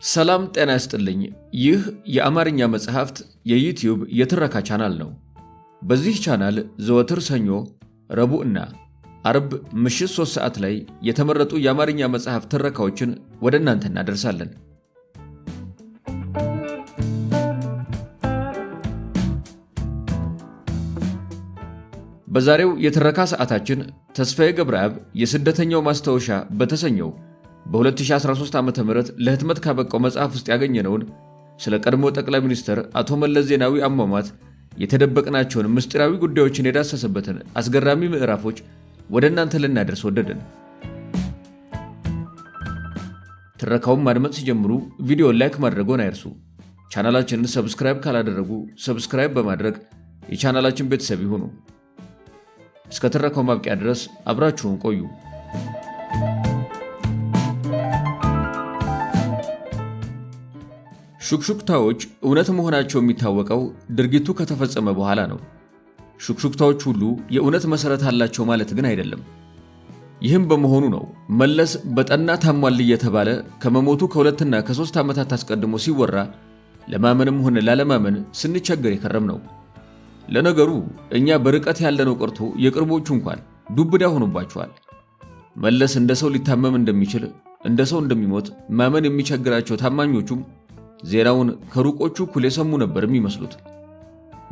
ሰላም ጤና ይስጥልኝ። ይህ የአማርኛ መጽሐፍት የዩቲዩብ የትረካ ቻናል ነው። በዚህ ቻናል ዘወትር ሰኞ፣ ረቡዕና አርብ ምሽት 3 ሰዓት ላይ የተመረጡ የአማርኛ መጽሐፍ ትረካዎችን ወደ እናንተ እናደርሳለን። በዛሬው የትረካ ሰዓታችን ተስፋዬ ገብረአብ የስደተኛው ማስታወሻ በተሰኘው በ2013 ዓ.ም ለህትመት ካበቃው መጽሐፍ ውስጥ ያገኘነውን ስለ ቀድሞ ጠቅላይ ሚኒስትር አቶ መለስ ዜናዊ አሟሟት የተደበቅናቸውን ምስጢራዊ ጉዳዮችን የዳሰሰበትን አስገራሚ ምዕራፎች ወደ እናንተ ልናደርስ ወደድን። ትረካውን ማድመጥ ሲጀምሩ ቪዲዮ ላይክ ማድረግዎን አይርሱ። ቻናላችንን ሰብስክራይብ ካላደረጉ ሰብስክራይብ በማድረግ የቻናላችን ቤተሰብ ይሁኑ። እስከ ትረካው ማብቂያ ድረስ አብራችሁን ቆዩ። ሹክሹክታዎች እውነት መሆናቸው የሚታወቀው ድርጊቱ ከተፈጸመ በኋላ ነው። ሹክሹክታዎች ሁሉ የእውነት መሰረት አላቸው ማለት ግን አይደለም። ይህም በመሆኑ ነው መለስ በጠና ታሟል እየተባለ ከመሞቱ ከ2 እና ከ3 ዓመታት አስቀድሞ ሲወራ ለማመንም ሆነ ላለማመን ስንቸገር የከረም ነው። ለነገሩ እኛ በርቀት ያለነው ቀርቶ የቅርቦቹ እንኳን ዱብዳ ሆኖባቸዋል። መለስ እንደ ሰው ሊታመም እንደሚችል እንደ ሰው እንደሚሞት ማመን የሚቸግራቸው ታማኞቹም ዜናውን ከሩቆቹ እኩል የሰሙ ነበር የሚመስሉት።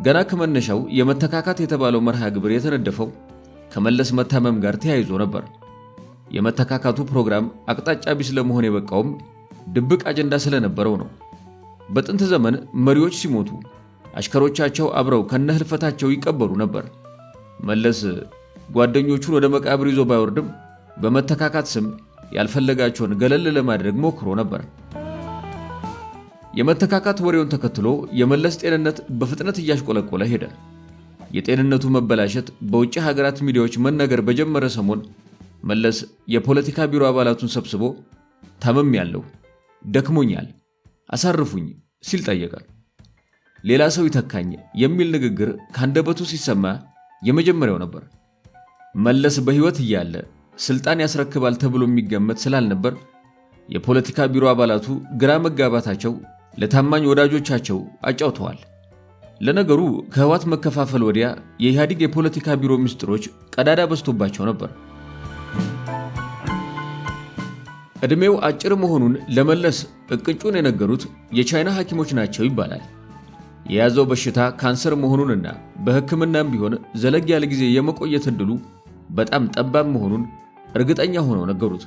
ገና ከመነሻው የመተካካት የተባለው መርሃ ግብር የተነደፈው ከመለስ መታመም ጋር ተያይዞ ነበር። የመተካካቱ ፕሮግራም አቅጣጫ ቢስ ለመሆን የበቃውም ድብቅ አጀንዳ ስለነበረው ነው። በጥንት ዘመን መሪዎች ሲሞቱ አሽከሮቻቸው አብረው ከነህልፈታቸው ይቀበሩ ነበር። መለስ ጓደኞቹን ወደ መቃብር ይዞ ባይወርድም በመተካካት ስም ያልፈለጋቸውን ገለል ለማድረግ ሞክሮ ነበር። የመተካካት ወሬውን ተከትሎ የመለስ ጤንነት በፍጥነት እያሽቆለቆለ ሄደ። የጤንነቱ መበላሸት በውጭ ሀገራት ሚዲያዎች መነገር በጀመረ ሰሞን መለስ የፖለቲካ ቢሮ አባላቱን ሰብስቦ ታመምያለሁ፣ ደክሞኛል፣ አሳርፉኝ ሲል ጠየቀ። ሌላ ሰው ይተካኝ የሚል ንግግር ካንደበቱ ሲሰማ የመጀመሪያው ነበር። መለስ በህይወት እያለ ስልጣን ያስረክባል ተብሎ የሚገመት ስላልነበር የፖለቲካ ቢሮ አባላቱ ግራ መጋባታቸው ለታማኝ ወዳጆቻቸው አጫውተዋል። ለነገሩ ከህወሓት መከፋፈል ወዲያ የኢህአዴግ የፖለቲካ ቢሮ ምስጢሮች ቀዳዳ በዝቶባቸው ነበር። እድሜው አጭር መሆኑን ለመለስ እቅጩን የነገሩት የቻይና ሐኪሞች ናቸው ይባላል። የያዘው በሽታ ካንሰር መሆኑንና በሕክምናም ቢሆን ዘለግ ያለ ጊዜ የመቆየት ዕድሉ በጣም ጠባብ መሆኑን እርግጠኛ ሆነው ነገሩት።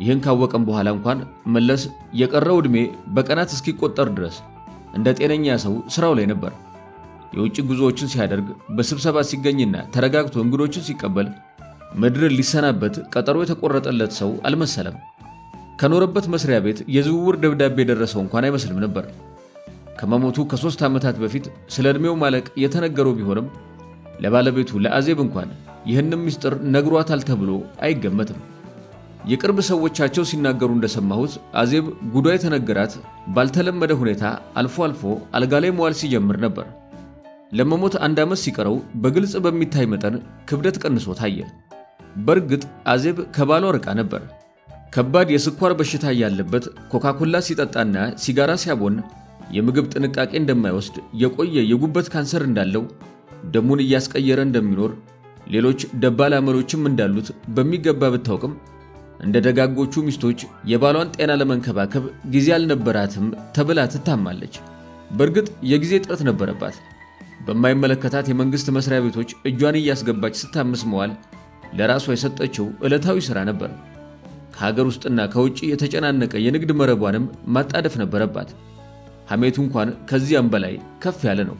ይህን ካወቀም በኋላ እንኳን መለስ የቀረው ዕድሜ በቀናት እስኪቆጠር ድረስ እንደ ጤነኛ ሰው ስራው ላይ ነበር። የውጭ ጉዞዎችን ሲያደርግ፣ በስብሰባ ሲገኝና ተረጋግቶ እንግዶችን ሲቀበል ምድርን ሊሰናበት ቀጠሮ የተቆረጠለት ሰው አልመሰለም። ከኖረበት መስሪያ ቤት የዝውውር ደብዳቤ የደረሰው እንኳን አይመስልም ነበር። ከመሞቱ ከ3 ዓመታት በፊት ስለ ዕድሜው ማለቅ የተነገረው ቢሆንም ለባለቤቱ ለአዜብ እንኳን ይህንም ምስጢር ነግሯታል ተብሎ አይገመትም። የቅርብ ሰዎቻቸው ሲናገሩ እንደሰማሁት አዜብ ጉዳይ የተነገራት ባልተለመደ ሁኔታ አልፎ አልፎ አልጋ ላይ መዋል ሲጀምር ነበር። ለመሞት 1 ዓመት ሲቀረው በግልጽ በሚታይ መጠን ክብደት ቀንሶ ታየ። በእርግጥ አዜብ ከባሏ ርቃ ነበር። ከባድ የስኳር በሽታ ያለበት ኮካኮላ ሲጠጣና ሲጋራ ሲያቦን የምግብ ጥንቃቄ እንደማይወስድ የቆየ የጉበት ካንሰር እንዳለው ደሙን እያስቀየረ እንደሚኖር ሌሎች ደባል አመሎችም እንዳሉት በሚገባ ብታውቅም እንደ ደጋጎቹ ሚስቶች የባሏን ጤና ለመንከባከብ ጊዜ አልነበራትም ተብላ ትታማለች። በእርግጥ የጊዜ እጥረት ነበረባት። በማይመለከታት የመንግስት መስሪያ ቤቶች እጇን እያስገባች ስታምስ መዋል ለራሷ የሰጠችው ዕለታዊ ሥራ ነበር። ከሀገር ውስጥና ከውጭ የተጨናነቀ የንግድ መረቧንም ማጣደፍ ነበረባት። ሐሜቱ እንኳን ከዚያም በላይ ከፍ ያለ ነው።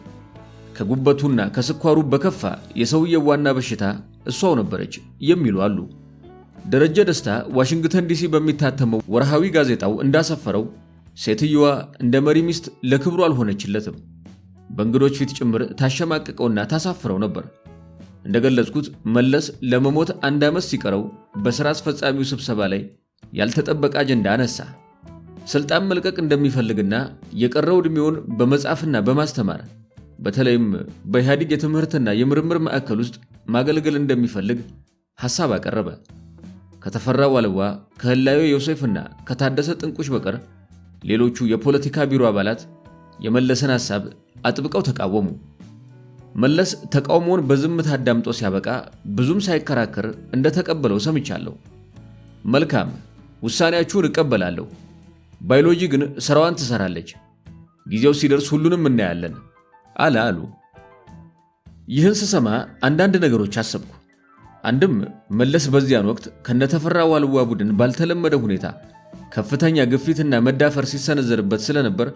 ከጉበቱና ከስኳሩ በከፋ የሰውየው ዋና በሽታ እሷው ነበረች የሚሉ አሉ። ደረጀ ደስታ ዋሽንግተን ዲሲ በሚታተመው ወርሃዊ ጋዜጣው እንዳሰፈረው ሴትየዋ እንደ መሪ ሚስት ለክብሩ አልሆነችለትም። በእንግዶች ፊት ጭምር ታሸማቅቀውና ታሳፍረው ነበር። እንደገለጽኩት መለስ ለመሞት 1 ዓመት ሲቀረው በሥራ አስፈጻሚው ስብሰባ ላይ ያልተጠበቀ አጀንዳ አነሳ። ስልጣን መልቀቅ እንደሚፈልግና የቀረው ዕድሜውን በመጻፍና በማስተማር በተለይም በኢህአዴግ የትምህርትና የምርምር ማዕከል ውስጥ ማገልገል እንደሚፈልግ ሐሳብ አቀረበ። ከተፈራ ዋልዋ፣ ከህላዮ ዮሴፍና ከታደሰ ጥንቁሽ በቀር ሌሎቹ የፖለቲካ ቢሮ አባላት የመለስን ሐሳብ አጥብቀው ተቃወሙ። መለስ ተቃውሞውን በዝምታ አዳምጦ ሲያበቃ ብዙም ሳይከራከር እንደተቀበለው ሰምቻለሁ። መልካም፣ ውሳኔያችሁን እቀበላለሁ። ባዮሎጂ ግን ስራዋን ትሰራለች። ጊዜው ሲደርስ ሁሉንም እናያለን አሉ። ይህን ስሰማ አንዳንድ ነገሮች አሰብኩ። አንድም መለስ በዚያን ወቅት ከነተፈራ ዋልዋ ቡድን ባልተለመደ ሁኔታ ከፍተኛ ግፊትና መዳፈር ሲሰነዘርበት ስለነበር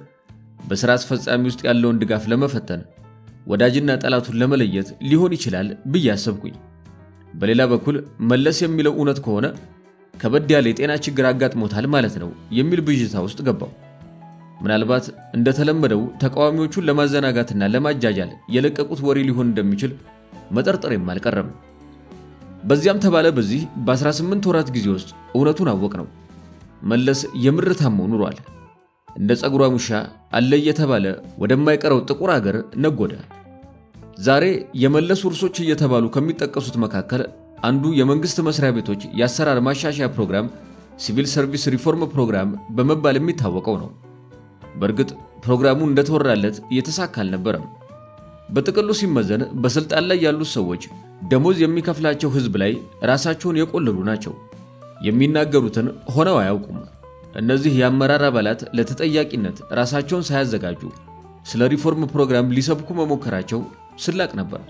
በሥራ አስፈጻሚ ውስጥ ያለውን ድጋፍ ለመፈተን ወዳጅና ጠላቱን ለመለየት ሊሆን ይችላል ብዬ አሰብኩኝ። በሌላ በኩል መለስ የሚለው እውነት ከሆነ ከበድ ያለ የጤና ችግር አጋጥሞታል ማለት ነው የሚል ብዥታ ውስጥ ገባው። ምናልባት እንደተለመደው ተቃዋሚዎቹን ለማዘናጋትና ለማጃጃል የለቀቁት ወሬ ሊሆን እንደሚችል መጠርጠሬም አልቀረም። በዚያም ተባለ በዚህ በ18 ወራት ጊዜ ውስጥ እውነቱን አወቅ ነው። መለስ የምር ታሞ ኑሯል። እንደ ጸጉሯ ሙሻ አለ እየተባለ ወደማይቀረው ጥቁር አገር ነጎደ። ዛሬ የመለስ ውርሶች እየተባሉ ከሚጠቀሱት መካከል አንዱ የመንግስት መስሪያ ቤቶች የአሰራር ማሻሻያ ፕሮግራም ሲቪል ሰርቪስ ሪፎርም ፕሮግራም በመባል የሚታወቀው ነው። በእርግጥ ፕሮግራሙ እንደተወራለት እየተሳካ አልነበረም። በጥቅሉ ሲመዘን በስልጣን ላይ ያሉት ሰዎች ደሞዝ የሚከፍላቸው ህዝብ ላይ ራሳቸውን የቆለሉ ናቸው። የሚናገሩትን ሆነው አያውቁም። እነዚህ የአመራር አባላት ለተጠያቂነት ራሳቸውን ሳያዘጋጁ ስለ ሪፎርም ፕሮግራም ሊሰብኩ መሞከራቸው ስላቅ ነበር።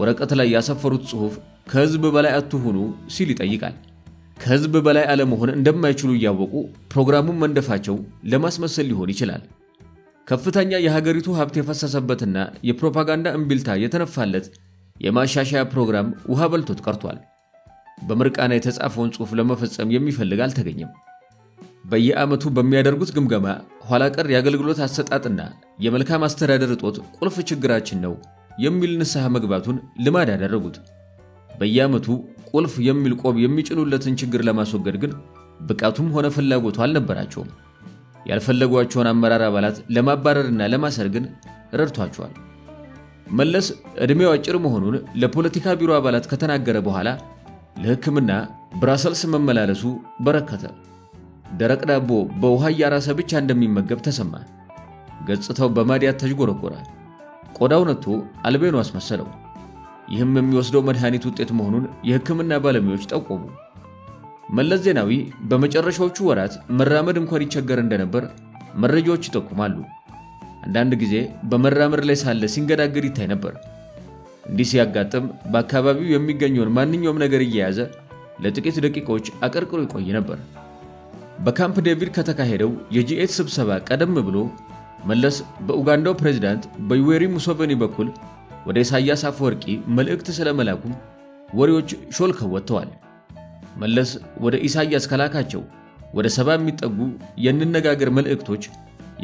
ወረቀት ላይ ያሰፈሩት ጽሑፍ ከህዝብ በላይ አትሁኑ ሲል ይጠይቃል። ከህዝብ በላይ አለመሆን እንደማይችሉ እያወቁ ፕሮግራሙን መንደፋቸው ለማስመሰል ሊሆን ይችላል። ከፍተኛ የሀገሪቱ ሀብት የፈሰሰበትና የፕሮፓጋንዳ እምቢልታ የተነፋለት የማሻሻያ ፕሮግራም ውሃ በልቶት ቀርቷል። በምርቃና የተጻፈውን ጽሑፍ ለመፈጸም የሚፈልግ አልተገኘም። በየዓመቱ በሚያደርጉት ግምገማ ኋላ ቀር የአገልግሎት አሰጣጥና የመልካም አስተዳደር እጦት ቁልፍ ችግራችን ነው የሚል ንስሐ መግባቱን ልማድ ያደረጉት። በየዓመቱ ቁልፍ የሚል ቆብ የሚጭኑለትን ችግር ለማስወገድ ግን ብቃቱም ሆነ ፍላጎቱ አልነበራቸውም። ያልፈለጓቸውን አመራር አባላት ለማባረርና ለማሰር ግን ረድቷቸዋል። መለስ ዕድሜው አጭር መሆኑን ለፖለቲካ ቢሮ አባላት ከተናገረ በኋላ ለሕክምና ብራሰልስ መመላለሱ በረከተ። ደረቅ ዳቦ በውሃ እያራሰ ብቻ እንደሚመገብ ተሰማ። ገጽታው በማዲያት ተዥጎረጎረ። ቆዳው ነጥቶ አልቤኖ አስመሰለው። ይህም የሚወስደው መድኃኒት ውጤት መሆኑን የሕክምና ባለሙያዎች ጠቆሙ። መለስ ዜናዊ በመጨረሻዎቹ ወራት መራመድ እንኳን ይቸገር እንደነበር መረጃዎች ይጠቁማሉ። አንዳንድ ጊዜ በመራመድ ላይ ሳለ ሲንገዳገድ ይታይ ነበር። እንዲህ ሲያጋጥም በአካባቢው የሚገኘውን ማንኛውም ነገር እየያዘ ለጥቂት ደቂቃዎች አቀርቅሮ ይቆይ ነበር። በካምፕ ዴቪድ ከተካሄደው የጂ8 ስብሰባ ቀደም ብሎ መለስ በኡጋንዳው ፕሬዝዳንት በዩዌሪ ሙሴቬኒ በኩል ወደ ኢሳያስ አፈወርቂ መልእክት ስለመላኩም ወሬዎች ሾልከው ወጥተዋል። መለስ ወደ ኢሳያስ ከላካቸው ወደ 70 የሚጠጉ የንነጋገር መልእክቶች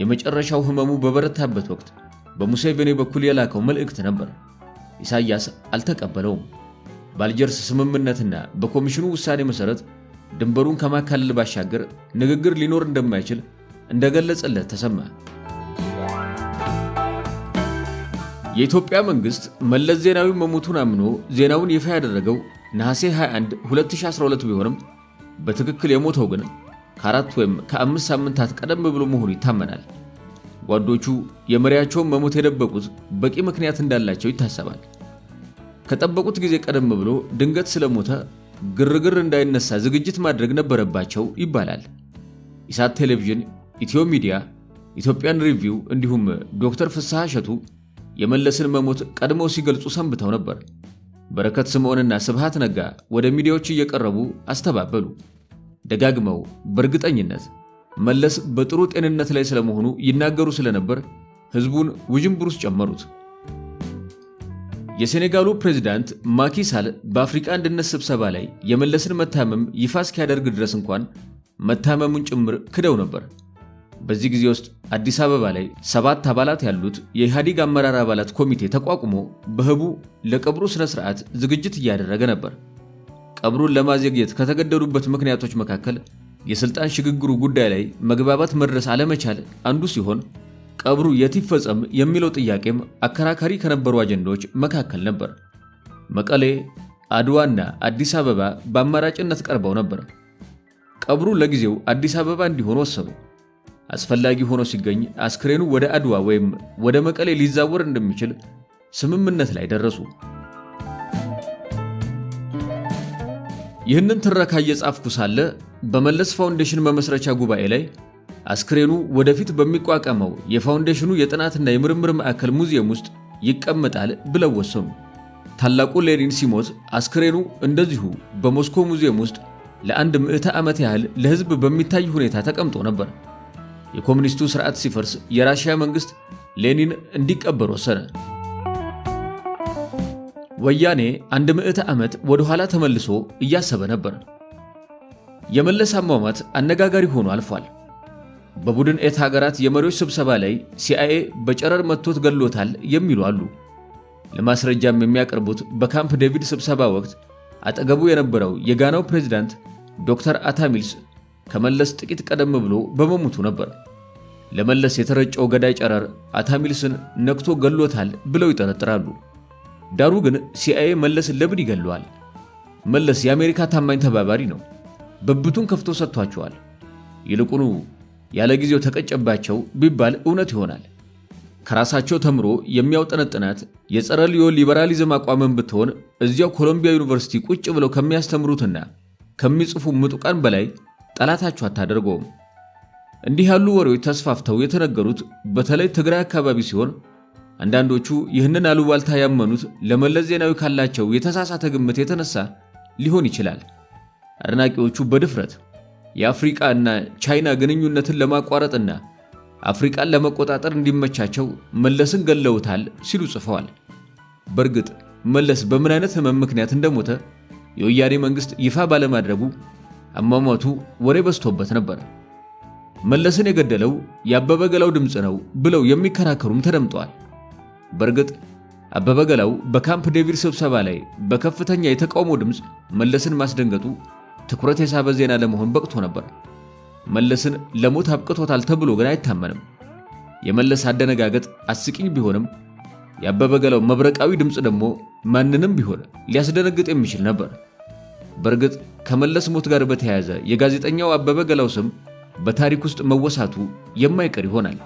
የመጨረሻው ህመሙ በበረታበት ወቅት በሙሴቬኒ በኩል የላከው መልእክት ነበር። ኢሳያስ አልተቀበለውም። በአልጀርስ ስምምነትና በኮሚሽኑ ውሳኔ መሰረት ድንበሩን ከማካለል ባሻገር ንግግር ሊኖር እንደማይችል እንደገለጸለት ተሰማ። የኢትዮጵያ መንግስት መለስ ዜናዊ መሞቱን አምኖ ዜናውን ይፋ ያደረገው ነሐሴ 21 2012 ቢሆንም በትክክል የሞተው ግን ከ4 ወይም ከ5 ሳምንታት ቀደም ብሎ መሆኑ ይታመናል። ጓዶቹ የመሪያቸውን መሞት የደበቁት በቂ ምክንያት እንዳላቸው ይታሰባል። ከጠበቁት ጊዜ ቀደም ብሎ ድንገት ስለሞተ ግርግር እንዳይነሳ ዝግጅት ማድረግ ነበረባቸው ይባላል። ኢሳት ቴሌቪዥን፣ ኢትዮ ሚዲያ፣ ኢትዮጵያን ሪቪው እንዲሁም ዶክተር ፍስሐ እሸቱ የመለስን መሞት ቀድመው ሲገልጹ ሰንብተው ነበር። በረከት ስምዖንና ስብሃት ነጋ ወደ ሚዲያዎች እየቀረቡ አስተባበሉ። ደጋግመው በእርግጠኝነት መለስ በጥሩ ጤንነት ላይ ስለመሆኑ ይናገሩ ስለነበር ህዝቡን ውጅንብር ውስጥ ጨመሩት። የሴኔጋሉ ፕሬዝዳንት ማኪ ሳል በአፍሪካ አንድነት ስብሰባ ላይ የመለስን መታመም ይፋ እስኪያደርግ ድረስ እንኳን መታመሙን ጭምር ክደው ነበር። በዚህ ጊዜ ውስጥ አዲስ አበባ ላይ 7 አባላት ያሉት የኢህአዴግ አመራር አባላት ኮሚቴ ተቋቁሞ በህቡ ለቀብሩ ስነ ስርዓት ዝግጅት እያደረገ ነበር። ቀብሩን ለማዘግየት ከተገደዱበት ምክንያቶች መካከል የስልጣን ሽግግሩ ጉዳይ ላይ መግባባት መድረስ አለመቻል አንዱ ሲሆን ቀብሩ የት ይፈጸም የሚለው ጥያቄም አከራካሪ ከነበሩ አጀንዳዎች መካከል ነበር። መቀሌ፣ አድዋና አዲስ አበባ በአማራጭነት ቀርበው ነበር። ቀብሩ ለጊዜው አዲስ አበባ እንዲሆን ወሰኑ። አስፈላጊ ሆኖ ሲገኝ አስክሬኑ ወደ አድዋ ወይም ወደ መቀሌ ሊዛወር እንደሚችል ስምምነት ላይ ደረሱ። ይህንን ትረካ እየጻፍኩ ሳለ በመለስ ፋውንዴሽን መመስረቻ ጉባኤ ላይ አስክሬኑ ወደፊት በሚቋቋመው የፋውንዴሽኑ የጥናትና የምርምር ማዕከል ሙዚየም ውስጥ ይቀመጣል ብለው ወሰኑ። ታላቁ ሌኒን ሲሞት አስክሬኑ እንደዚሁ በሞስኮ ሙዚየም ውስጥ ለአንድ ምዕተ ዓመት ያህል ለሕዝብ በሚታይ ሁኔታ ተቀምጦ ነበር። የኮሙኒስቱ ስርዓት ሲፈርስ የራሽያ መንግስት ሌኒን እንዲቀበር ወሰነ። ወያኔ አንድ ምዕተ ዓመት ወደ ኋላ ተመልሶ እያሰበ ነበር። የመለስ አሟሟት አነጋጋሪ ሆኖ አልፏል። በቡድን ኤት ሀገራት የመሪዎች ስብሰባ ላይ ሲአይኤ በጨረር መጥቶት ገሎታል የሚሉ አሉ። ለማስረጃም የሚያቀርቡት በካምፕ ዴቪድ ስብሰባ ወቅት አጠገቡ የነበረው የጋናው ፕሬዝዳንት ዶክተር አታሚልስ ከመለስ ጥቂት ቀደም ብሎ በመሞቱ ነበር። ለመለስ የተረጨው ገዳይ ጨረር አታሚልስን ነክቶ ገሎታል ብለው ይጠረጥራሉ። ዳሩ ግን ሲአይኤ መለስን ለምን ይገለዋል? መለስ የአሜሪካ ታማኝ ተባባሪ ነው። ብብቱን ከፍቶ ሰጥቷቸዋል። ይልቁኑ ያለ ጊዜው ተቀጨባቸው ቢባል እውነት ይሆናል። ከራሳቸው ተምሮ የሚያውጠነጥናት የጸረ ሊበራሊዝም አቋምን ብትሆን እዚያው ኮሎምቢያ ዩኒቨርሲቲ ቁጭ ብለው ከሚያስተምሩትና ከሚጽፉ ምጡቃን በላይ ጠላታቸው አታደርገውም። እንዲህ ያሉ ወሬዎች ተስፋፍተው የተነገሩት በተለይ ትግራይ አካባቢ ሲሆን አንዳንዶቹ ይህንን አሉባልታ ያመኑት ለመለስ ዜናዊ ካላቸው የተሳሳተ ግምት የተነሳ ሊሆን ይችላል። አድናቂዎቹ በድፍረት የአፍሪካ እና ቻይና ግንኙነትን ለማቋረጥና አፍሪካን ለመቆጣጠር እንዲመቻቸው መለስን ገለውታል ሲሉ ጽፈዋል። በእርግጥ መለስ በምን አይነት ህመም ምክንያት እንደሞተ የወያኔ መንግስት ይፋ ባለማድረጉ አሟሟቱ ወሬ በዝቶበት ነበር። መለስን የገደለው የአበበ ገላው ድምፅ ነው ብለው የሚከራከሩም ተደምጠዋል። በእርግጥ አበበ ገላው በካምፕ ዴቪድ ስብሰባ ላይ በከፍተኛ የተቃውሞ ድምፅ መለስን ማስደንገጡ ትኩረት የሳበ ዜና ለመሆን በቅቶ ነበር። መለስን ለሞት አብቅቶታል ተብሎ ግን አይታመንም። የመለስ አደነጋገጥ አስቂኝ ቢሆንም የአበበ ገላው መብረቃዊ ድምፅ ደግሞ ማንንም ቢሆን ሊያስደነግጥ የሚችል ነበር። በእርግጥ ከመለስ ሞት ጋር በተያያዘ የጋዜጠኛው አበበ ገላው ስም በታሪክ ውስጥ መወሳቱ የማይቀር ይሆናል።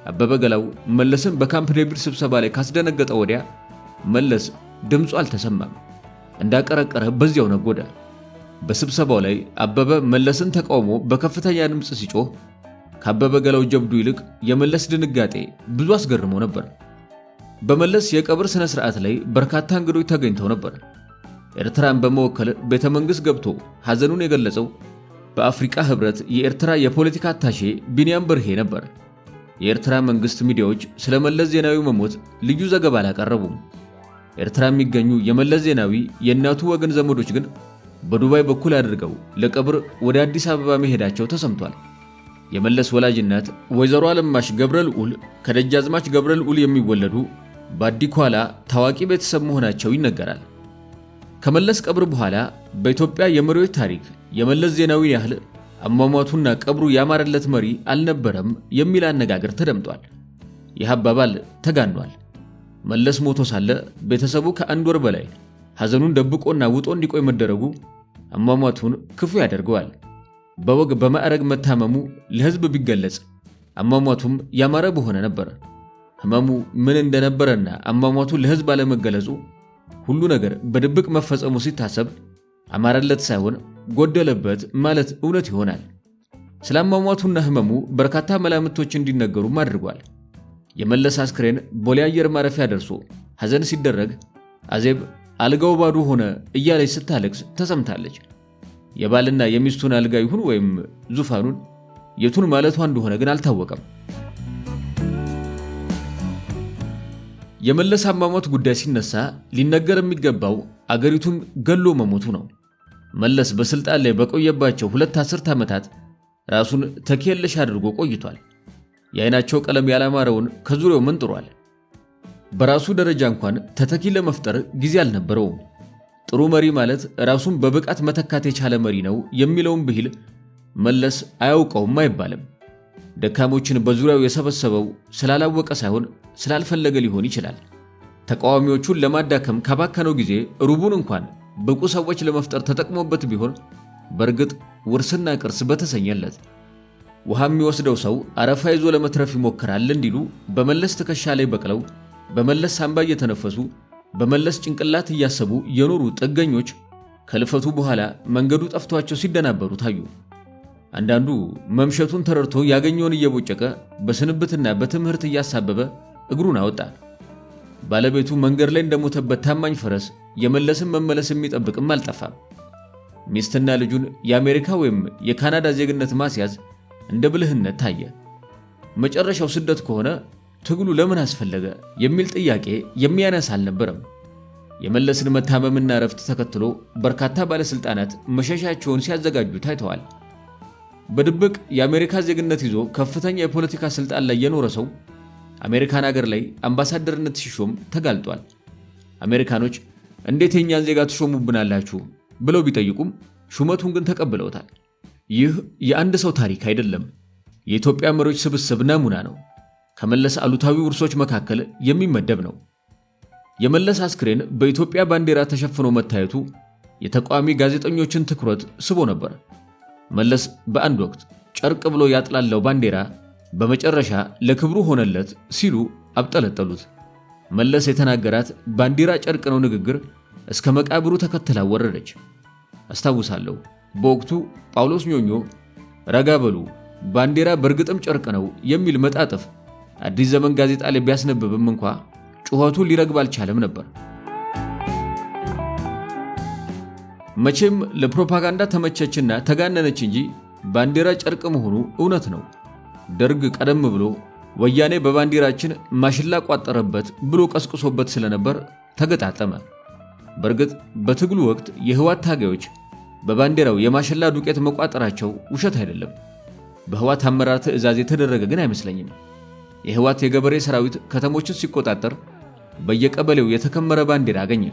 አበበ ገላው መለስን በካምፕ ዴቪድ ስብሰባ ላይ ካስደነገጠ ወዲያ መለስ ድምፁ አልተሰማም። እንዳቀረቀረ በዚያው ነጎደ። በስብሰባው ላይ አበበ መለስን ተቃውሞ በከፍተኛ ድምፅ ሲጮህ ከአበበ ገላው ጀብዱ ይልቅ የመለስ ድንጋጤ ብዙ አስገርሞ ነበር። በመለስ የቀብር ስነ ስርዓት ላይ በርካታ እንግዶች ተገኝተው ነበር። ኤርትራን በመወከል ቤተ መንግስት ገብቶ ሐዘኑን የገለጸው በአፍሪካ ህብረት የኤርትራ የፖለቲካ አታሼ ቢንያም በርሄ ነበር። የኤርትራ መንግስት ሚዲያዎች ስለ መለስ ዜናዊ መሞት ልዩ ዘገባ አላቀረቡም። ኤርትራ የሚገኙ የመለስ ዜናዊ የእናቱ ወገን ዘመዶች ግን በዱባይ በኩል አድርገው ለቀብር ወደ አዲስ አበባ መሄዳቸው ተሰምቷል። የመለስ ወላጅ እናት ወይዘሮ አለማሽ ገብረልዑል ከደጃዝማች ገብረልዑል የሚወለዱ በአዲኳላ ታዋቂ ቤተሰብ መሆናቸው ይነገራል። ከመለስ ቀብር በኋላ በኢትዮጵያ የመሪዎች ታሪክ የመለስ ዜናዊ ያህል አሟሟቱና ቀብሩ ያማረለት መሪ አልነበረም የሚል አነጋገር ተደምጧል። ይህ አባባል ተጋኗል። መለስ ሞቶ ሳለ ቤተሰቡ ከአንድ ወር በላይ ሐዘኑን ደብቆና ውጦ እንዲቆይ መደረጉ አሟሟቱን ክፉ ያደርገዋል። በወግ በማዕረግ መታመሙ ለሕዝብ ቢገለጽ አሟሟቱም ያማረ በሆነ ነበር። ህመሙ ምን እንደነበረና አሟሟቱ ለሕዝብ አለመገለጹ ሁሉ ነገር በድብቅ መፈጸሙ ሲታሰብ አማረለት ሳይሆን ጎደለበት ማለት እውነት ይሆናል። ስለ አሟሟቱና ህመሙ በርካታ መላምቶች እንዲነገሩም አድርጓል። የመለስ አስክሬን ቦሌ አየር ማረፊያ ደርሶ ሐዘን ሲደረግ አዜብ አልጋው ባዶ ሆነ እያለች ስታለቅስ ተሰምታለች። የባልና የሚስቱን አልጋ ይሁን ወይም ዙፋኑን የቱን ማለቷ እንደሆነ ግን አልታወቀም። የመለስ አሟሟት ጉዳይ ሲነሳ ሊነገር የሚገባው አገሪቱን ገሎ መሞቱ ነው። መለስ በስልጣን ላይ በቆየባቸው 2 አስርት ዓመታት ራሱን ተኪየለሽ አድርጎ ቆይቷል። የአይናቸው ቀለም ያላማረውን ከዙሪያው መንጥሯል። በራሱ ደረጃ እንኳን ተተኪ ለመፍጠር ጊዜ አልነበረውም። ጥሩ መሪ ማለት ራሱን በብቃት መተካት የቻለ መሪ ነው የሚለውን ብሂል መለስ አያውቀውም አይባልም። ደካሞችን በዙሪያው የሰበሰበው ስላላወቀ ሳይሆን ስላልፈለገ ሊሆን ይችላል። ተቃዋሚዎቹን ለማዳከም ካባከነው ጊዜ ሩቡን እንኳን ብቁ ሰዎች ለመፍጠር ተጠቅሞበት ቢሆን በእርግጥ ውርስና ቅርስ በተሰኘለት። ውሃ የሚወስደው ሰው አረፋ ይዞ ለመትረፍ ይሞክራል እንዲሉ በመለስ ትከሻ ላይ በቅለው በመለስ ሳንባ እየተነፈሱ በመለስ ጭንቅላት እያሰቡ የኖሩ ጥገኞች ከልፈቱ በኋላ መንገዱ ጠፍቷቸው ሲደናበሩ ታዩ። አንዳንዱ መምሸቱን ተረድቶ ያገኘውን እየቦጨቀ በስንብትና በትምህርት እያሳበበ እግሩን አወጣ። ባለቤቱ መንገድ ላይ እንደሞተበት ታማኝ ፈረስ የመለስን መመለስ የሚጠብቅም አልጠፋም። ሚስትና ልጁን የአሜሪካ ወይም የካናዳ ዜግነት ማስያዝ እንደ ብልህነት ታየ። መጨረሻው ስደት ከሆነ ትግሉ ለምን አስፈለገ የሚል ጥያቄ የሚያነሳ አልነበረም። የመለስን መታመምና ረፍት ተከትሎ በርካታ ባለስልጣናት መሸሻቸውን ሲያዘጋጁ ታይተዋል። በድብቅ የአሜሪካ ዜግነት ይዞ ከፍተኛ የፖለቲካ ስልጣን ላይ የኖረ ሰው አሜሪካን ሀገር ላይ አምባሳደርነት ሲሾም ተጋልጧል። አሜሪካኖች እንዴት የኛን ዜጋ ትሾሙብናላችሁ ብለው ቢጠይቁም ሹመቱን ግን ተቀብለውታል። ይህ የአንድ ሰው ታሪክ አይደለም፣ የኢትዮጵያ መሪዎች ስብስብ ናሙና ነው። ከመለስ አሉታዊ ውርሶች መካከል የሚመደብ ነው። የመለስ አስክሬን በኢትዮጵያ ባንዲራ ተሸፍኖ መታየቱ የተቃዋሚ ጋዜጠኞችን ትኩረት ስቦ ነበር። መለስ በአንድ ወቅት ጨርቅ ብሎ ያጥላለው ባንዲራ በመጨረሻ ለክብሩ ሆነለት ሲሉ አብጠለጠሉት። መለስ የተናገራት ባንዲራ ጨርቅ ነው ንግግር እስከ መቃብሩ ተከትላ ወረደች። አስታውሳለሁ በወቅቱ ጳውሎስ ኞኞ ረጋ በሉ ባንዲራ በርግጥም ጨርቅ ነው የሚል መጣጥፍ አዲስ ዘመን ጋዜጣ ላይ ቢያስነብብም እንኳ ጩኸቱ ሊረግብ አልቻለም ነበር። መቼም ለፕሮፓጋንዳ ተመቸችና ተጋነነች እንጂ ባንዲራ ጨርቅ መሆኑ እውነት ነው። ደርግ ቀደም ብሎ ወያኔ በባንዲራችን ማሽላ ቋጠረበት ብሎ ቀስቅሶበት ስለነበር ተገጣጠመ። በርግጥ በትግሉ ወቅት የህዋት ታጋዮች በባንዲራው የማሽላ ዱቄት መቋጠራቸው ውሸት አይደለም። በህዋት አመራር ትዕዛዝ የተደረገ ግን አይመስለኝም። የህዋት የገበሬ ሰራዊት ከተሞችን ሲቆጣጠር በየቀበሌው የተከመረ ባንዲራ አገኘ።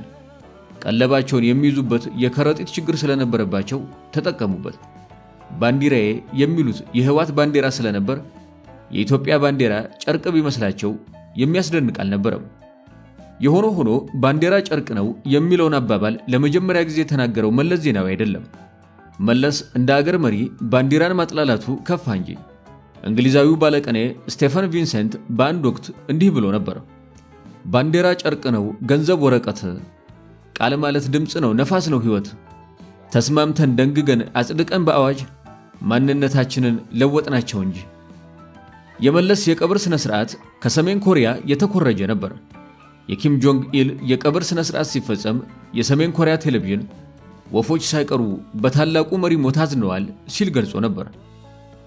ቀለባቸውን የሚይዙበት የከረጢት ችግር ስለነበረባቸው ተጠቀሙበት። ባንዲራዬ የሚሉት የህዋት ባንዲራ ስለነበር የኢትዮጵያ ባንዲራ ጨርቅ ቢመስላቸው የሚያስደንቅ አልነበረም። የሆነ ሆኖ ባንዲራ ጨርቅ ነው የሚለውን አባባል ለመጀመሪያ ጊዜ የተናገረው መለስ ዜናዊ አይደለም። መለስ እንደ አገር መሪ ባንዲራን ማጥላላቱ ከፋ እንጂ። እንግሊዛዊው ባለቀኔ ስቴፈን ቪንሰንት በአንድ ወቅት እንዲህ ብሎ ነበር። ባንዲራ ጨርቅ ነው፣ ገንዘብ ወረቀት፣ ቃል ማለት ድምፅ ነው፣ ነፋስ ነው ህይወት። ተስማምተን ደንግገን አጽድቀን በአዋጅ ማንነታችንን ለወጥናቸው እንጂ። የመለስ የቀብር ስነ ስርዓት ከሰሜን ኮሪያ የተኮረጀ ነበር። የኪም ጆንግ ኢል የቀብር ስነ ስርዓት ሲፈጸም የሰሜን ኮሪያ ቴሌቪዥን ወፎች ሳይቀሩ በታላቁ መሪ ሞት አዝነዋል ሲል ገልጾ ነበር።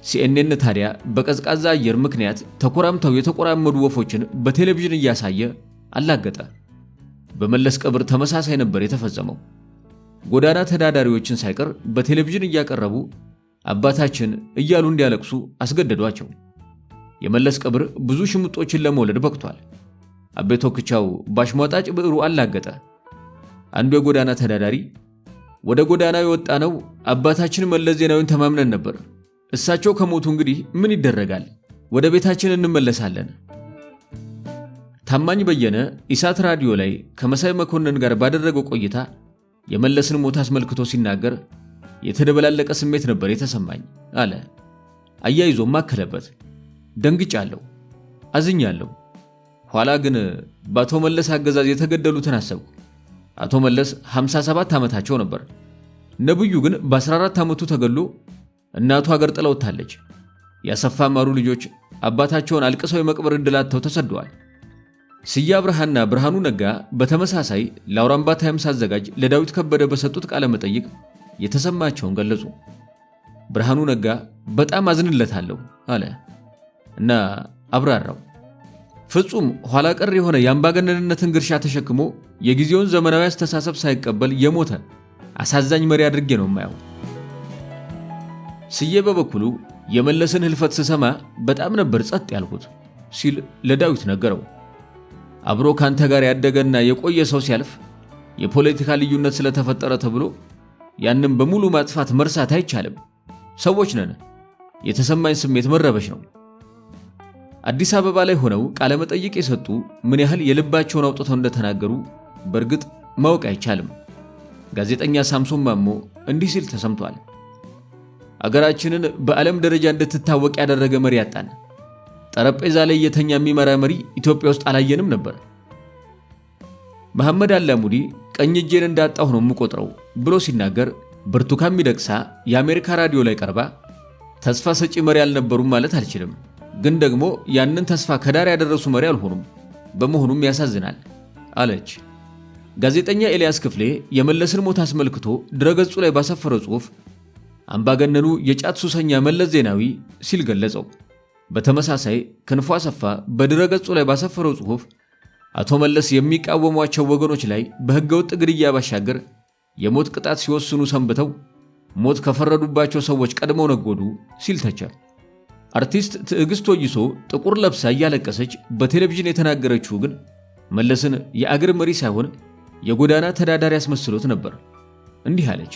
ሲኤንኤን ታዲያ በቀዝቃዛ አየር ምክንያት ተኮራምተው የተቆራመዱ ወፎችን በቴሌቪዥን እያሳየ አላገጠ። በመለስ ቀብር ተመሳሳይ ነበር የተፈጸመው። ጎዳና ተዳዳሪዎችን ሳይቀር በቴሌቪዥን እያቀረቡ አባታችን እያሉ እንዲያለቅሱ አስገደዷቸው። የመለስ ቀብር ብዙ ሽሙጦችን ለመውለድ በቅቷል። አቤቶ ክቻው ባሽሟጣጭ ብዕሩ አላገጠ። አንዱ የጎዳና ተዳዳሪ ወደ ጎዳና የወጣ ነው አባታችን መለስ ዜናዊን ተማምነን ነበር፣ እሳቸው ከሞቱ እንግዲህ ምን ይደረጋል፣ ወደ ቤታችን እንመለሳለን። ታማኝ በየነ ኢሳት ራዲዮ ላይ ከመሳይ መኮንን ጋር ባደረገው ቆይታ የመለስን ሞት አስመልክቶ ሲናገር የተደበላለቀ ስሜት ነበር የተሰማኝ አለ። አያይዞም አከለበት፣ ደንግጫለሁ፣ አዝኛለሁ። ኋላ ግን በአቶ መለስ አገዛዝ የተገደሉትን አሰብኩ። አቶ መለስ 57 ዓመታቸው ነበር። ነብዩ ግን በ14 ዓመቱ ተገሎ እናቱ ሀገር ጥለውታለች። ያሰፋ ማሩ ልጆች አባታቸውን አልቅሰው የመቅበር ዕድል አጥተው ተሰደዋል። ስዬ አብርሃና ብርሃኑ ነጋ በተመሳሳይ ለአውራምባ ታይምስ አዘጋጅ ለዳዊት ከበደ በሰጡት ቃለ መጠይቅ የተሰማቸውን ገለጹ። ብርሃኑ ነጋ በጣም አዝንለታለሁ አለ እና አብራራው። ፍጹም ኋላ ቀር የሆነ የአምባገነንነትን ግርሻ ተሸክሞ የጊዜውን ዘመናዊ አስተሳሰብ ሳይቀበል የሞተ አሳዛኝ መሪ አድርጌ ነው የማየው። ስዬ በበኩሉ የመለስን ህልፈት ስሰማ በጣም ነበር ጸጥ ያልኩት ሲል ለዳዊት ነገረው። አብሮ ካንተ ጋር ያደገና የቆየ ሰው ሲያልፍ የፖለቲካ ልዩነት ስለተፈጠረ ተብሎ ያንን በሙሉ ማጥፋት መርሳት አይቻልም። ሰዎች ነን። የተሰማኝ ስሜት መረበሽ ነው። አዲስ አበባ ላይ ሆነው ቃለ መጠይቅ የሰጡ ምን ያህል የልባቸውን አውጥተው እንደተናገሩ በእርግጥ ማወቅ አይቻልም። ጋዜጠኛ ሳምሶን ማሞ እንዲህ ሲል ተሰምቷል። አገራችንን በዓለም ደረጃ እንድትታወቅ ያደረገ መሪ ያጣን። ጠረጴዛ ላይ የተኛ የሚመራ መሪ ኢትዮጵያ ውስጥ አላየንም ነበር። መሐመድ አላሙዲ ቀኝ እጄን እንዳጣሁ ነው የምቆጥረው ብሎ ሲናገር ብርቱካን ሚደቅሳ የአሜሪካ ራዲዮ ላይ ቀርባ ተስፋ ሰጪ መሪ አልነበሩም ማለት አልችልም፣ ግን ደግሞ ያንን ተስፋ ከዳር ያደረሱ መሪ አልሆኑም፣ በመሆኑም ያሳዝናል አለች። ጋዜጠኛ ኤልያስ ክፍሌ የመለስን ሞት አስመልክቶ ድረገጹ ላይ ባሰፈረው ጽሑፍ አምባገነኑ የጫት ሱሰኛ መለስ ዜናዊ ሲል ገለጸው። በተመሳሳይ ክንፉ አሰፋ በድረገጹ ላይ ባሰፈረው ጽሑፍ አቶ መለስ የሚቃወሟቸው ወገኖች ላይ በሕገወጥ ግድያ ባሻገር የሞት ቅጣት ሲወስኑ ሰንብተው ሞት ከፈረዱባቸው ሰዎች ቀድመው ነጎዱ ሲል ተቸ። አርቲስት ትዕግስት ወይሶ ጥቁር ለብሳ እያለቀሰች በቴሌቪዥን የተናገረችው ግን መለስን የአገር መሪ ሳይሆን የጎዳና ተዳዳሪ አስመስሎት ነበር። እንዲህ አለች።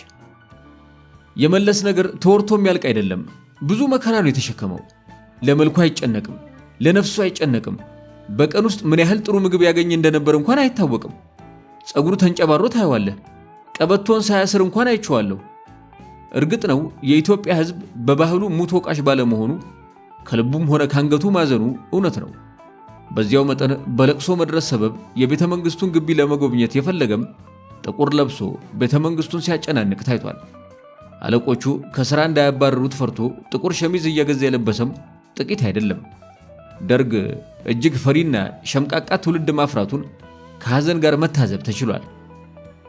የመለስ ነገር ተወርቶ የሚያልቅ አይደለም። ብዙ መከራ ነው የተሸከመው። ለመልኩ አይጨነቅም፣ ለነፍሱ አይጨነቅም። በቀን ውስጥ ምን ያህል ጥሩ ምግብ ያገኝ እንደነበር እንኳን አይታወቅም። ጸጉሩ ተንጨባሮ ታየዋለህ። ቀበቶን ሳያስር እንኳን አይቼዋለሁ። እርግጥ ነው የኢትዮጵያ ሕዝብ በባህሉ ሙት ወቃሽ ባለመሆኑ ከልቡም ሆነ ካንገቱ ማዘኑ እውነት ነው። በዚያው መጠን በለቅሶ መድረስ ሰበብ የቤተ መንግስቱን ግቢ ለመጎብኘት የፈለገም ጥቁር ለብሶ ቤተ መንግስቱን ሲያጨናንቅ ታይቷል። አለቆቹ ከሥራ እንዳያባረሩት ፈርቶ ጥቁር ሸሚዝ እየገዛ የለበሰም ጥቂት አይደለም። ደርግ እጅግ ፈሪና ሸምቃቃ ትውልድ ማፍራቱን ከሐዘን ጋር መታዘብ ተችሏል።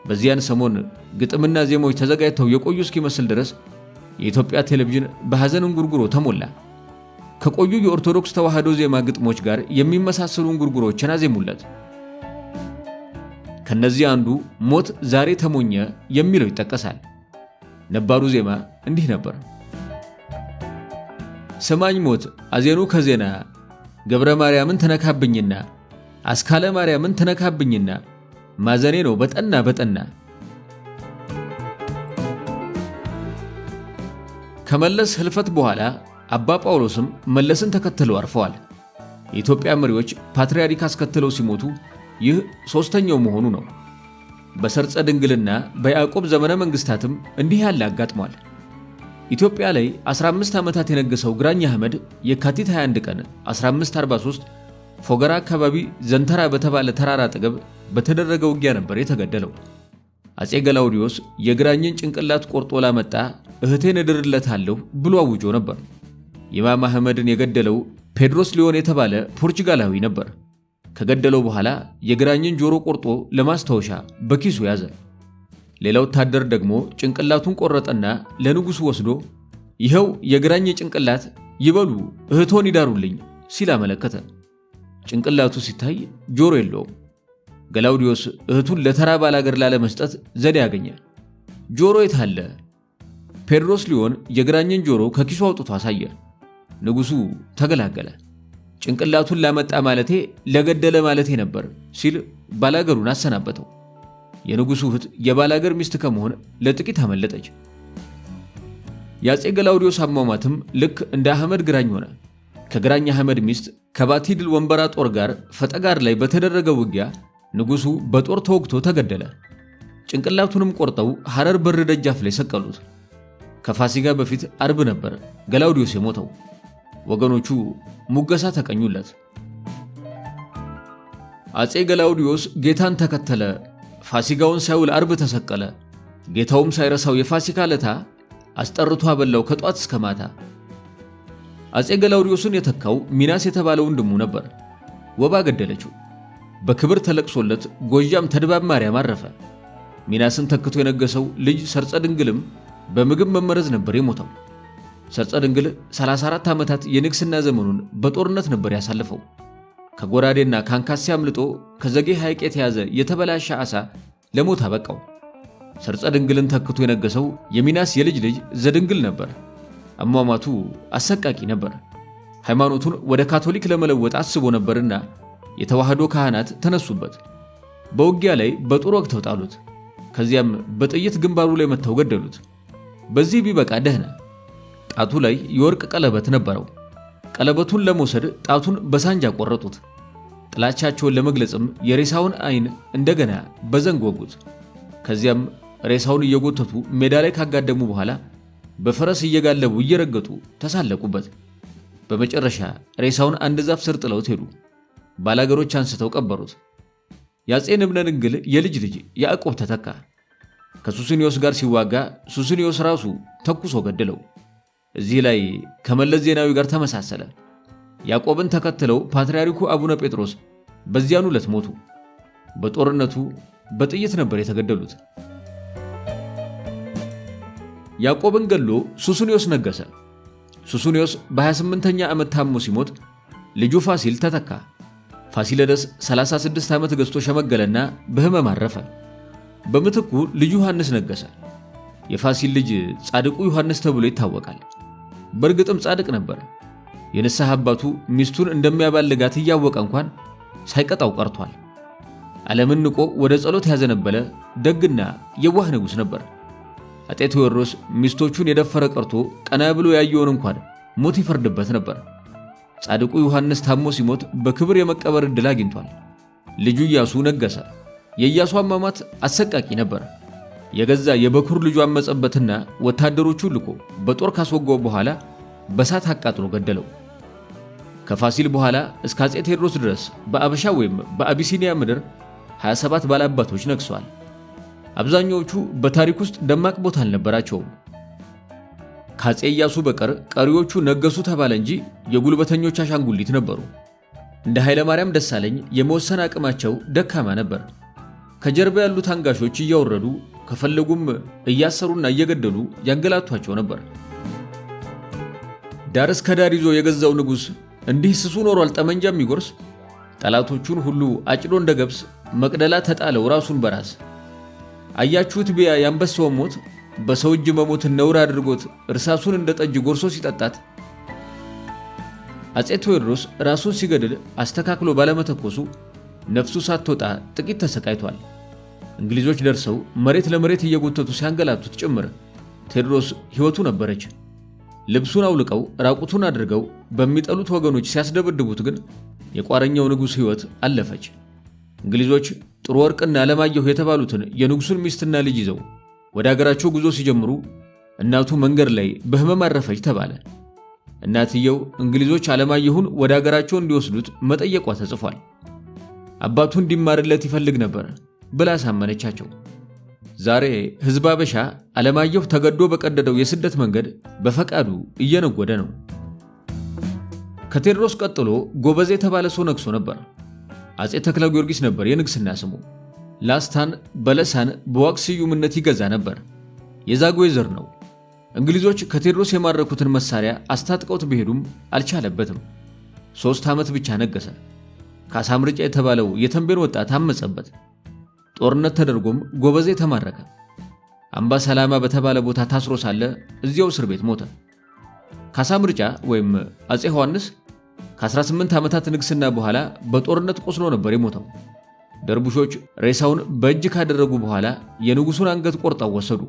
በዚያን ሰሞን ግጥምና ዜማዎች ተዘጋጅተው የቆዩ እስኪመስል ድረስ የኢትዮጵያ ቴሌቪዥን በሐዘን እንጉርጉሮ ተሞላ። ከቆዩ የኦርቶዶክስ ተዋህዶ ዜማ ግጥሞች ጋር የሚመሳሰሉ እንጉርጉሮችን አዜሙለት። ከነዚህ አንዱ ሞት ዛሬ ተሞኘ የሚለው ይጠቀሳል። ነባሩ ዜማ እንዲህ ነበር። ሰማኝ ሞት አዜኑ ከዜና ገብረ ማርያምን ተነካብኝና አስካለ ማርያምን ተነካብኝና ማዘኔ ነው በጠና በጠና። ከመለስ ህልፈት በኋላ አባ ጳውሎስም መለስን ተከትለው አርፈዋል። የኢትዮጵያ መሪዎች ፓትርያርክ አስከትለው ሲሞቱ ይህ ሶስተኛው መሆኑ ነው። በሰርጸ ድንግልና በያዕቆብ ዘመነ መንግስታትም እንዲህ ያለ አጋጥሟል። ኢትዮጵያ ላይ 15 ዓመታት የነገሰው ግራኝ አህመድ የካቲት 21 ቀን 1543 ፎገራ አካባቢ ዘንተራ በተባለ ተራራ አጠገብ በተደረገ ውጊያ ነበር የተገደለው። አጼ ገላውዲዮስ የግራኝን ጭንቅላት ቆርጦ ላመጣ እህቴን እድርለታለሁ ብሎ አውጆ ነበር። ኢማም አህመድን የገደለው ፔድሮስ ሊዮን የተባለ ፖርቹጋላዊ ነበር። ከገደለው በኋላ የግራኝን ጆሮ ቆርጦ ለማስታወሻ በኪሱ ያዘ። ሌላ ወታደር ደግሞ ጭንቅላቱን ቆረጠና ለንጉሱ ወስዶ ይኸው የግራኝ ጭንቅላት ይበሉ እህቶን ይዳሩልኝ ሲል አመለከተ። ጭንቅላቱ ሲታይ ጆሮ የለውም። ገላውዲዮስ እህቱን ለተራ ባላገር ላለመስጠት ዘዴ ያገኘ። ጆሮ የታለ? ፔድሮስ ሊዮን የግራኝን ጆሮ ከኪሱ አውጥቶ አሳየ። ንጉሱ ተገላገለ። ጭንቅላቱን ላመጣ ማለቴ ለገደለ ማለቴ ነበር ሲል ባላገሩን አሰናበተው። የንጉሱ እህት የባላገር ሚስት ከመሆን ለጥቂት አመለጠች። የአጼ ገላውዲዮስ አሟሟትም ልክ እንደ አህመድ ግራኝ ሆነ። ከግራኝ አህመድ ሚስት ከባቲ ድል ወንበራ ጦር ጋር ፈጠጋር ላይ በተደረገ ውጊያ ንጉሱ በጦር ተወግቶ ተገደለ። ጭንቅላቱንም ቆርጠው ሐረር በር ደጃፍ ላይ ሰቀሉት። ከፋሲጋ በፊት አርብ ነበር ገላውዲዮስ የሞተው። ወገኖቹ ሙገሳ ተቀኙለት። አጼ ገላውዲዮስ ጌታን ተከተለ፣ ፋሲጋውን ሳይውል አርብ ተሰቀለ። ጌታውም ሳይረሳው የፋሲካ ለታ አስጠርቶ አበላው ከጧት እስከ ማታ። አጼ ገላውዲዮስን የተካው ሚናስ የተባለ ወንድሙ ነበር። ወባ ገደለችው። በክብር ተለቅሶለት ጎጃም ተድባብ ማርያም አረፈ። ሚናስን ተክቶ የነገሰው ልጅ ሰርጸ ድንግልም በምግብ መመረዝ ነበር የሞተው። ሰርጸ ድንግል 34 ዓመታት የንግስና ዘመኑን በጦርነት ነበር ያሳለፈው። ከጎራዴና ካንካሴ አምልጦ ከዘጌ ሐይቅ የተያዘ የተበላሸ ዓሳ ለሞት አበቃው። ሰርጸ ድንግልን ተክቶ የነገሰው የሚናስ የልጅ ልጅ ዘድንግል ነበር። አሟሟቱ አሰቃቂ ነበር። ሃይማኖቱን ወደ ካቶሊክ ለመለወጥ አስቦ ነበርና የተዋህዶ ካህናት ተነሱበት። በውጊያ ላይ በጦር ወቅተው ጣሉት። ከዚያም በጥይት ግንባሩ ላይ መተው ገደሉት። በዚህ ቢበቃ ደህና። ጣቱ ላይ የወርቅ ቀለበት ነበረው። ቀለበቱን ለመውሰድ ጣቱን በሳንጃ ቆረጡት። ጥላቻቸውን ለመግለጽም የሬሳውን አይን እንደገና በዘንግ ወጉት። ከዚያም ሬሳውን እየጎተቱ ሜዳ ላይ ካጋደሙ በኋላ በፈረስ እየጋለቡ እየረገጡ ተሳለቁበት። በመጨረሻ ሬሳውን አንድ ዛፍ ስር ጥለውት ሄዱ። ባላገሮች አንስተው ቀበሩት። የአፄ ንብለ ድንግል የልጅ ልጅ ያዕቆብ ተተካ። ከሱስንዮስ ጋር ሲዋጋ ሱስንዮስ ራሱ ተኩሶ ገደለው። እዚህ ላይ ከመለስ ዜናዊ ጋር ተመሳሰለ። ያዕቆብን ተከትለው ፓትርያርኩ አቡነ ጴጥሮስ በዚያኑ ዕለት ሞቱ። በጦርነቱ በጥይት ነበር የተገደሉት። ያዕቆብን ገሎ ሱስንዮስ ነገሰ። ሱስንዮስ በ28ኛ ዓመት ታሞ ሲሞት ልጁ ፋሲል ተተካ። ፋሲለደስ 36 ዓመት ገዝቶ ሸመገለና በህመም አረፈ። በምትኩ ልጁ ዮሐንስ ነገሰ። የፋሲል ልጅ ጻድቁ ዮሐንስ ተብሎ ይታወቃል። በእርግጥም ጻድቅ ነበር። የንስሐ አባቱ ሚስቱን እንደሚያባልጋት እያወቀ እንኳን ሳይቀጣው ቀርቷል። ዓለምን ንቆ ወደ ጸሎት ያዘነበለ ደግና የዋህ ንጉሥ ነበር። አጤ ቴዎድሮስ ሚስቶቹን የደፈረ ቀርቶ ቀና ብሎ ያየውን እንኳን ሞት ይፈርድበት ነበር። ጻድቁ ዮሐንስ ታሞ ሲሞት በክብር የመቀበር ዕድል አግኝቷል። ልጁ ኢያሱ ነገሰ። የኢያሱ አሟሟት አሰቃቂ ነበር። የገዛ የበኩር ልጁ አመጸበትና ወታደሮቹን ልኮ በጦር ካስወጋው በኋላ በሳት አቃጥሎ ገደለው። ከፋሲል በኋላ እስከ አፄ ቴዎድሮስ ድረስ በአበሻ ወይም በአቢሲኒያ ምድር 27 ባላባቶች ነግሰዋል። አብዛኛዎቹ በታሪክ ውስጥ ደማቅ ቦታ አልነበራቸውም። ከአፄ ኢያሱ በቀር ቀሪዎቹ ነገሱ ተባለ እንጂ የጉልበተኞች አሻንጉሊት ነበሩ። እንደ ኃይለ ማርያም ደሳለኝ የመወሰን አቅማቸው ደካማ ነበር። ከጀርባ ያሉት አንጋሾች እያወረዱ ከፈለጉም እያሰሩና እየገደሉ ያንገላቷቸው ነበር። ዳር እስከ ዳር ይዞ የገዛው ንጉሥ እንዲህ ስሱ ኖሯል ጠመንጃ የሚጎርስ። ጠላቶቹን ሁሉ አጭዶ እንደ ገብስ መቅደላ ተጣለው ራሱን በራስ። አያችሁት ቢያ ያንበሳውን ሞት በሰው እጅ መሞትን ነውር አድርጎት እርሳሱን እንደ ጠጅ ጎርሶ ሲጠጣት። አፄ ቴዎድሮስ ራሱን ሲገድል አስተካክሎ ባለመተኮሱ ነፍሱ ሳትወጣ ጥቂት ተሰቃይቷል። እንግሊዞች ደርሰው መሬት ለመሬት እየጎተቱ ሲያንገላቱት ጭምር ቴዎድሮስ ሕይወቱ ነበረች። ልብሱን አውልቀው ራቁቱን አድርገው በሚጠሉት ወገኖች ሲያስደብድቡት ግን የቋረኛው ንጉሥ ሕይወት አለፈች። እንግሊዞች ጥሩ ወርቅና አለማየሁ የተባሉትን የንጉሡን ሚስትና ልጅ ይዘው ወደ አገራቸው ጉዞ ሲጀምሩ እናቱ መንገድ ላይ በህመም አረፈች ተባለ። እናትየው እንግሊዞች አለማየሁን ወደ አገራቸው እንዲወስዱት መጠየቋ ተጽፏል። አባቱ እንዲማርለት ይፈልግ ነበር ብላ ሳመነቻቸው። ዛሬ ሕዝብ አበሻ አለማየሁ ተገዶ በቀደደው የስደት መንገድ በፈቃዱ እየነጎደ ነው። ከቴዎድሮስ ቀጥሎ ጎበዝ የተባለ ሰው ነግሶ ነበር። አፄ ተክለ ጊዮርጊስ ነበር የንግስና ስሙ። ላስታን በለሳን በዋቅ ስዩምነት ይገዛ ነበር። የዛጉዌ ዘር ነው። እንግሊዞች ከቴዎድሮስ የማረኩትን መሳሪያ አስታጥቀውት ቢሄዱም አልቻለበትም። 3 ዓመት ብቻ ነገሰ። ካሳምርጫ የተባለው የተንቤን ወጣት አመጸበት። ጦርነት ተደርጎም ጎበዜ ተማረከ። አምባ ሰላማ በተባለ ቦታ ታስሮ ሳለ እዚያው እስር ቤት ሞተ። ካሳምርጫ ወይም አፄ ዮሐንስ ከ18 ዓመታት ንግስና በኋላ በጦርነት ቆስሎ ነበር የሞተው። ደርቡሾች ሬሳውን በእጅ ካደረጉ በኋላ የንጉሱን አንገት ቆርጠው ወሰዱ።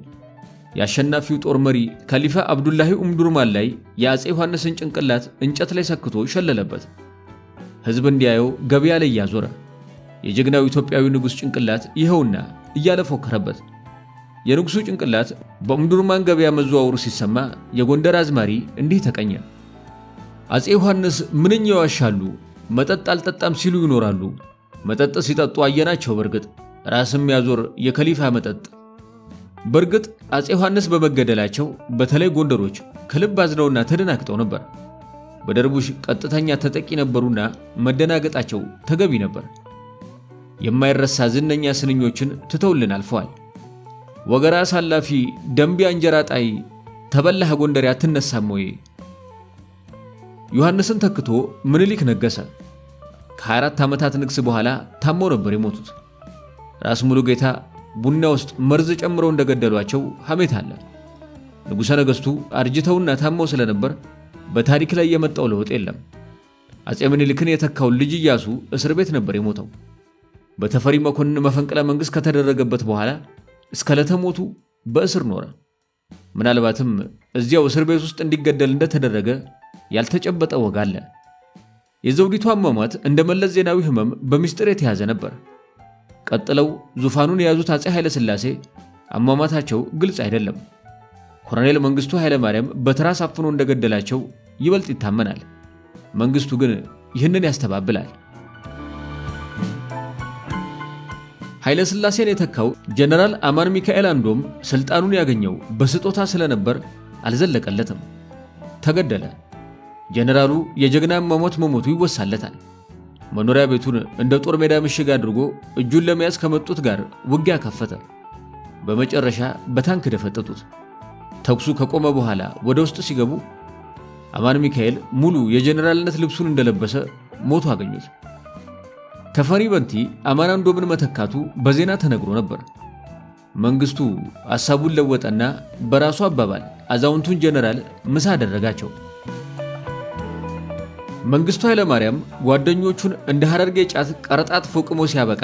የአሸናፊው ጦር መሪ ከሊፋ አብዱላሂ ኡምዱርማን ላይ የአፄ ዮሐንስን ጭንቅላት እንጨት ላይ ሰክቶ ሸለለበት። ሕዝብ እንዲያየው ገበያ ላይ ያዞረ። የጀግናው ኢትዮጵያዊ ንጉስ ጭንቅላት ይኸውና እያለ ፎከረበት። የንጉሱ ጭንቅላት በኡምዱርማን ገበያ መዘዋወሩ ሲሰማ የጎንደር አዝማሪ እንዲህ ተቀኘ። አፄ ዮሐንስ ምንኛ ያዋሻሉ፣ መጠጥ አልጠጣም ሲሉ ይኖራሉ። መጠጥ ሲጠጡ አየናቸው በርግጥ ራስም ያዞር የከሊፋ መጠጥ። በርግጥ አፄ ዮሐንስ በመገደላቸው በተለይ ጎንደሮች ከልብ አዝነውና ተደናግጠው ነበር። በደርቡሽ ቀጥተኛ ተጠቂ ነበሩና መደናገጣቸው ተገቢ ነበር። የማይረሳ ዝነኛ ስንኞችን ትተውልን አልፈዋል። ወገራ ሳላፊ ደንቢያ እንጀራ ጣይ ተበላህ ጎንደር አትነሳም ወይ? ዮሐንስን ተክቶ ምኒልክ ነገሰ። ከ24 ዓመታት ንግስ በኋላ ታሞ ነበር የሞቱት። ራስ ሙሉ ጌታ ቡና ውስጥ መርዝ ጨምረው እንደገደሏቸው ሐሜት አለ። ንጉሠ ነገሥቱ አርጅተውና ታመው ስለነበር በታሪክ ላይ የመጣው ለውጥ የለም። አፄ ምኒልክን የተካው ልጅ ኢያሱ እስር ቤት ነበር የሞተው። በተፈሪ መኮንን መፈንቅለ መንግስት ከተደረገበት በኋላ እስከ ለተሞቱ በእስር ኖረ። ምናልባትም እዚያው እስር ቤት ውስጥ እንዲገደል እንደተደረገ ያልተጨበጠ ወግ አለ። የዘውዲቱ አሟሟት እንደ መለስ ዜናዊ ህመም በሚስጥር የተያዘ ነበር። ቀጥለው ዙፋኑን የያዙት አፄ ኃይለ ሥላሴ አሟሟታቸው ግልጽ አይደለም። ኮሎኔል መንግስቱ ኃይለማርያም በትራስ አፍኖ እንደገደላቸው ይበልጥ ይታመናል። መንግስቱ ግን ይህንን ያስተባብላል። ኃይለ ሥላሴን የተካው ጀነራል አማን ሚካኤል አንዶም ስልጣኑን ያገኘው በስጦታ ስለነበር አልዘለቀለትም፣ ተገደለ። ጀነራሉ የጀግና መሞት መሞቱ ይወሳለታል። መኖሪያ ቤቱን እንደ ጦር ሜዳ ምሽግ አድርጎ እጁን ለመያዝ ከመጡት ጋር ውጊያ ከፈተ። በመጨረሻ በታንክ ደፈጠጡት። ተኩሱ ከቆመ በኋላ ወደ ውስጥ ሲገቡ አማን ሚካኤል ሙሉ የጀነራልነት ልብሱን እንደለበሰ ሞቶ አገኙት። ተፈሪ በንቲ አማን አንዶምን መተካቱ በዜና ተነግሮ ነበር። መንግስቱ ሐሳቡን ለወጠና በራሱ አባባል አዛውንቱን ጀነራል ምሳ አደረጋቸው። መንግስቱ ኃይለማርያም ጓደኞቹን እንደ ሐረርጌ ጫት ቀረጣት ፎቅሞ ሲያበቃ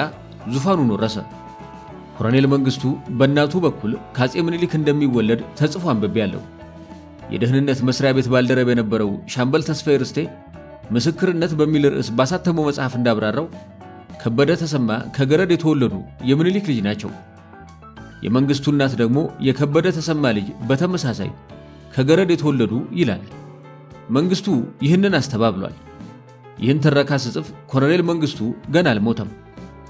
ዙፋኑን ወረሰ። ኮሎኔል መንግስቱ በእናቱ በኩል ከአፄ ምኒልክ እንደሚወለድ ተጽፎ አንብቤያለሁ። የደህንነት መስሪያ ቤት ባልደረብ የነበረው ሻምበል ተስፋዬ ርስቴ ምስክርነት በሚል ርዕስ ባሳተመው መጽሐፍ እንዳብራራው ከበደ ተሰማ ከገረድ የተወለዱ የምኒልክ ልጅ ናቸው። የመንግስቱ እናት ደግሞ የከበደ ተሰማ ልጅ በተመሳሳይ ከገረድ የተወለዱ ይላል። መንግስቱ ይህንን አስተባብሏል። ይህን ትረካ ስጽፍ ኮሎኔል መንግስቱ ገና አልሞተም።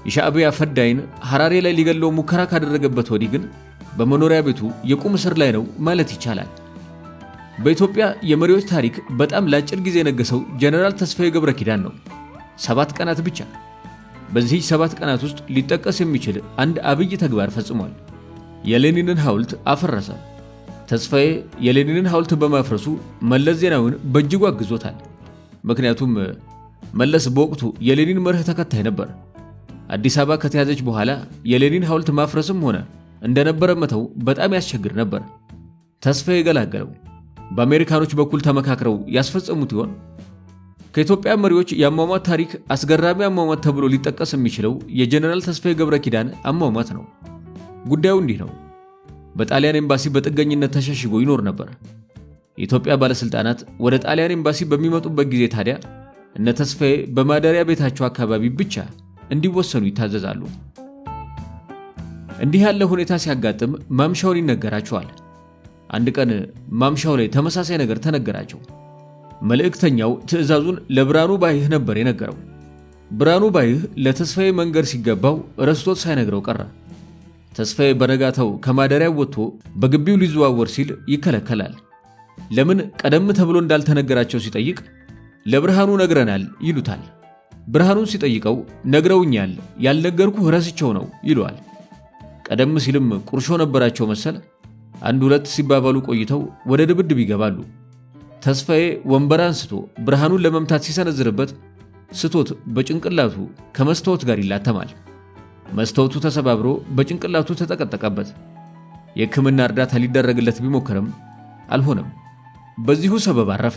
የሻዕቢያ ፈዳይን ሐራሬ ላይ ሊገለው ሙከራ ካደረገበት ወዲህ ግን በመኖሪያ ቤቱ የቁም እስር ላይ ነው ማለት ይቻላል። በኢትዮጵያ የመሪዎች ታሪክ በጣም ለአጭር ጊዜ የነገሰው ጀነራል ተስፋዬ ገብረ ኪዳን ነው። 7 ቀናት ብቻ። በዚህ 7 ቀናት ውስጥ ሊጠቀስ የሚችል አንድ አብይ ተግባር ፈጽሟል። የሌኒንን ሐውልት አፈረሰ። ተስፋዬ የሌኒንን ሐውልት በማፍረሱ መለስ ዜናዊን በእጅጉ አግዞታል። ምክንያቱም መለስ በወቅቱ የሌኒን መርህ ተከታይ ነበር። አዲስ አበባ ከተያዘች በኋላ የሌኒን ሐውልት ማፍረስም ሆነ እንደነበረ መተው በጣም ያስቸግር ነበር። ተስፋዬ ገላገለው። በአሜሪካኖች በኩል ተመካክረው ያስፈጸሙት ይሆን? ከኢትዮጵያ መሪዎች የአሟሟት ታሪክ አስገራሚ አሟሟት ተብሎ ሊጠቀስ የሚችለው የጀነራል ተስፋዬ ገብረ ኪዳን አሟሟት ነው። ጉዳዩ እንዲህ ነው። በጣሊያን ኤምባሲ በጥገኝነት ተሸሽጎ ይኖር ነበር። የኢትዮጵያ ባለስልጣናት ወደ ጣሊያን ኤምባሲ በሚመጡበት ጊዜ ታዲያ እነ ተስፋዬ በማደሪያ ቤታቸው አካባቢ ብቻ እንዲወሰኑ ይታዘዛሉ። እንዲህ ያለ ሁኔታ ሲያጋጥም ማምሻውን ይነገራቸዋል። አንድ ቀን ማምሻው ላይ ተመሳሳይ ነገር ተነገራቸው። መልእክተኛው ትዕዛዙን ለብርሃኑ ባይህ ነበር የነገረው። ብርሃኑ ባይህ ለተስፋዬ መንገር ሲገባው ረስቶት ሳይነግረው ቀረ። ተስፋዬ በነጋታው ከማደሪያው ወጥቶ በግቢው ሊዘዋወር ሲል ይከለከላል። ለምን ቀደም ተብሎ እንዳልተነገራቸው ሲጠይቅ ለብርሃኑ ነግረናል ይሉታል። ብርሃኑን ሲጠይቀው ነግረውኛል፣ ያልነገርኩህ ረስቸው ነው ይለዋል። ቀደም ሲልም ቁርሾ ነበራቸው መሰል። 1-2 ሲባባሉ ቆይተው ወደ ድብድብ ይገባሉ። ተስፋዬ ወንበር አንስቶ ብርሃኑን ለመምታት ሲሰነዝርበት ስቶት በጭንቅላቱ ከመስተወት ጋር ይላተማል። መስተወቱ ተሰባብሮ በጭንቅላቱ ተጠቀጠቀበት። የሕክምና እርዳታ ሊደረግለት ቢሞክርም አልሆነም። በዚሁ ሰበብ አረፈ።